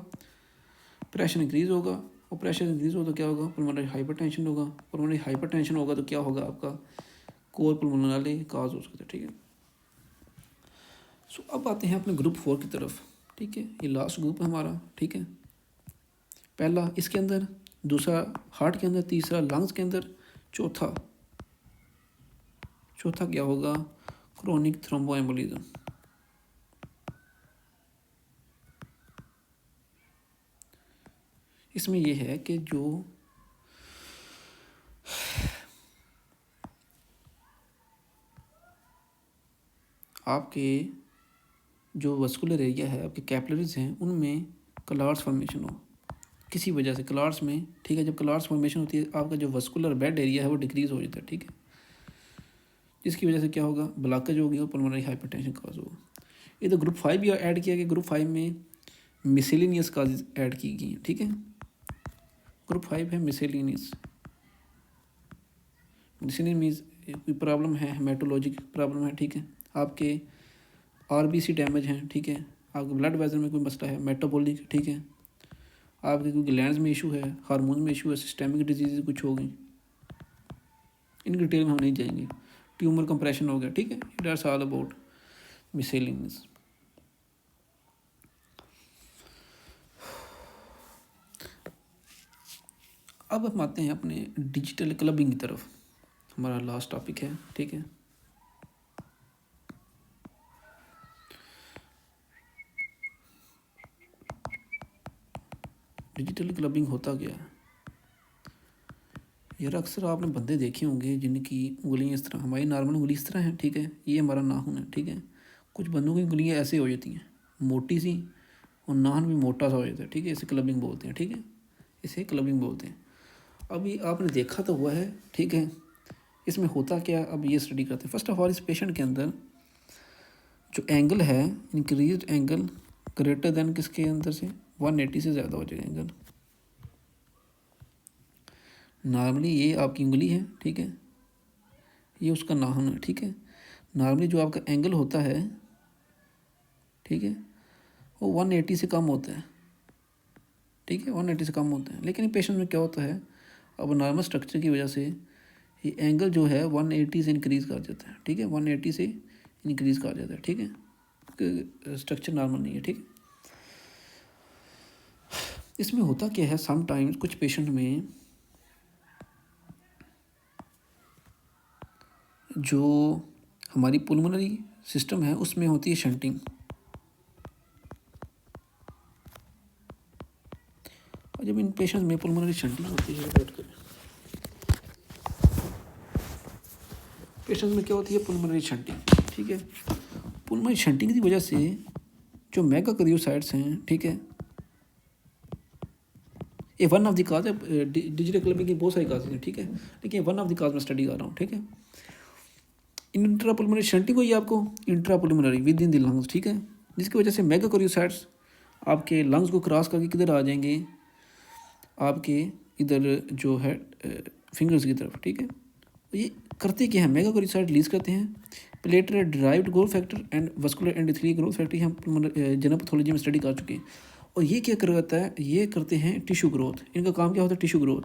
प्रेशर इंक्रीज होगा, और प्रेशर इंक्रीज हो तो क्या होगा, पुल्मोनरी हाइपरटेंशन होगा। पुल्मोनरी हाइपरटेंशन होगा तो क्या होगा, आपका कोर पुल्मोनरी काज हो सकता है, ठीक है। सो अब आते हैं अपने ग्रुप 4 की तरफ, ठीक है। ये लास्ट ग्रुप है हमारा, ठीक है। पहला इसके अंदर, दूसरा हार्ट के अंदर, तीसरा लंग्स के अंदर, चौथा क्या होगा, क्रोनिक थ्रोम्बोएम्बोलिज्म। इसमें यह है कि जो आपके जो वस्कुलर एरिया है, आपके कैपिलरीज हैं, उनमें क्लाट्स फॉर्मेशन हो किसी वजह से, क्लाट्स में, ठीक है। जब क्लाट्स फॉर्मेशन होती है, आपका जो वस्कुलर बेड एरिया है वो डिक्रीज हो जाता है, ठीक है। जिसकी वजह से क्या होगा, ब्लॉकेज होगी और पुल्मोनरी हाइपरटेंशन काज होगा। ये तो ग्रुप 5 भी ऐड किया गया, ग्रुप 5 में मिसेलिनियस काजेज ऐड की गई हैं, ठीक है। ग्रुप 5 है मिसेलिनियस मीन्स कोई प्रॉब्लम है, हेमेटोलॉजिक प्रॉब्लम है, ठीक है। आपके RBC डैमेज हैं, ठीक है। आपके ब्लड वेजल में कोई मसला है, मेटाबॉलिक, ठीक है। आपके कोई ग्लैंड्स में इशू है, हार्मोन में इशू है, सिस्टेमिक डिजीज कुछ हो गई, इन डिटेल में हम नहीं जाएंगे। ट्यूमर कंप्रेशन हो गया, ठीक है। It are all about miscellaneous. अब हम आते हैं अपने डिजिटल क्लबिंग की तरफ, हमारा लास्ट टॉपिक है, ठीक है। डिजिटल क्लबिंग होता क्या है यार, अक्सर आपने बंदे देखे होंगे जिनकी उंगलियां इस तरह, हमारी नॉर्मल उंगली इस तरह है, ठीक है। ये हमारा नाखून है, ठीक है। कुछ बंदों की उंगलियां ऐसे हो जाती हैं, मोटी सी, और नाखून भी मोटा सा हो जाता है, ठीक है। इसे क्लबिंग बोलते हैं, ठीक है। इसे क्लबिंग बोलते हैं। अभी आपने देखा तो हुआ है, ठीक है। इसमें होता क्या, अब ये स्टडी करते हैं। फर्स्ट ऑफ ऑल, इस पेशेंट के अंदर जो एंगल है, इंक्रीज एंगल ग्रेटर देन किसके अंदर से 180 से ज़्यादा हो जाएगा एंगल। नॉर्मली ये आपकी उंगली है, ठीक है, ये उसका नाखून है, ठीक है। नॉर्मली जो आपका एंगल होता है, ठीक है, वो 180 से कम होता है, ठीक है, 180 से कम होता है। लेकिन पेशेंट में क्या होता है, अब नॉर्मल स्ट्रक्चर की वजह से ये एंगल जो है 180 से इंक्रीज़ कर जाता है, ठीक है, 180 से इंक्रीज़ कर जाता है, ठीक है। स्ट्रक्चर नॉर्मल नहीं है, ठीक है। इसमें होता क्या है, समटाइम्स कुछ पेशेंट में जो हमारी पुल्मोनरी सिस्टम है उसमें होती है शंटिंग, और जब इन पेशेंट्स में पुल्मोनरी शंटिंग होती है, पेशेंट्स में क्या होती है, पुल्मोनरी शंटिंग, ठीक है। पुल्मोनरी शंटिंग की वजह से जो मेगाकार्डियोसाइट्स हैं, ठीक है, ये वन ऑफ द काज है। डिजिटल क्लबिंग की बहुत सारी काजेज हैं, ठीक है, लेकिन वन ऑफ द काज मैं स्टडी कर रहा हूँ, ठीक है। इंट्रापुल्मोनरी शंटिंग हुई आपको इंट्रापुल्मोनरी विद इन द लंग्स, ठीक है, जिसकी वजह से मेगाकार्डियोसाइट्स आपके लंग्स को क्रॉस करके किधर आ जाएंगे, आपके इधर जो है फिंगर्स की तरफ, ठीक है। ये करते क्या है, मेगाकार्डियोसाइट रिलीज करते हैं platelet derived growth factor and vascular and growth factor, हम जनरल पैथोलॉजी में स्टडी कर चुके हैं। और ये क्या करता है, ये करते हैं टिश्यू ग्रोथ। इनका काम क्या होता है, टिश्यू ग्रोथ।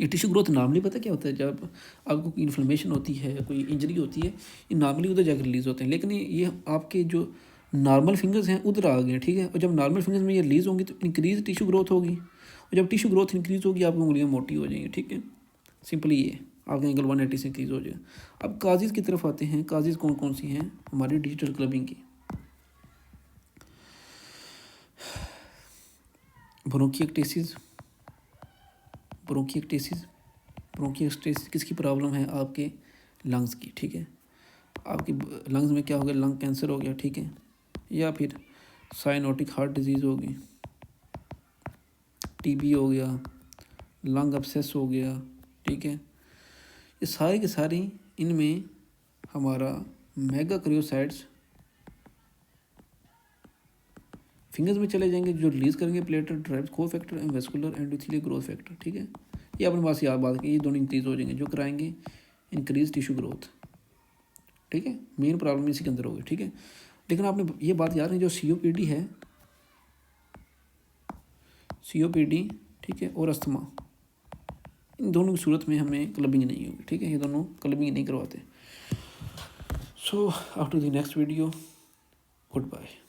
ये टिश्यू ग्रोथ नॉर्मली पता क्या होता है, जब आपको कोई इन्फ्लेमेशन होती है, कोई इंजरी होती है, ये नॉर्मली उधर जाकर रिलीज होते हैं। लेकिन ये आपके जो नॉर्मल फिंगर्स हैं उधर आ गए, ठीक है। और जब नॉर्मल फिंगर्स में ये रिलीज होंगी तो इंक्रीज टिश्यू ग्रोथ होगी, और जब टिश्यू ग्रोथ इंक्रीज होगी आपकी उंगलियाँ मोटी हो जाएंगी, ठीक है। सिंपली ये आपका एंगल 180 से इंक्रीज हो जाएगा। अब काजेज़ की तरफ आते हैं। काजेज़ कौन कौन सी हैं हमारी डिजिटल क्लबिंग की? ब्रोंकिएक्टेसिस। ब्रोंकिएक्टेसिस ब्रोंकिएक्टेसिस किसकी प्रॉब्लम है? आपके लंग्स की, ठीक है। आपकी लंग्स में क्या हो गया? लंग कैंसर हो गया, ठीक है, या फिर साइनोटिक हार्ट डिजीज़ होगी, टीबी हो गया, लंग अब्सेस हो गया, ठीक है। ये सारी की सारी इनमें हमारा मेगाकैरियोसाइट्स फिंगर्स में चले जाएंगे जो रिलीज़ करेंगे प्लेटलेट ड्राइव को factor and vascular endothelial growth factor, ठीक है। ये अपने पास याद बात की, ये दोनों इंक्रीज हो जाएंगे जो कराएंगे इंक्रीज टिश्यू ग्रोथ, ठीक है। मेन प्रॉब्लम इसी के अंदर होगी, ठीक है। लेकिन आपने ये बात याद नहीं, जो COPD है, COPD, ठीक है, और अस्थमा, इन दोनों की सूरत में हमें क्लबिंग नहीं होगी, ठीक है। ये दोनों क्लबिंग नहीं करवाते। So after the next video, good bye.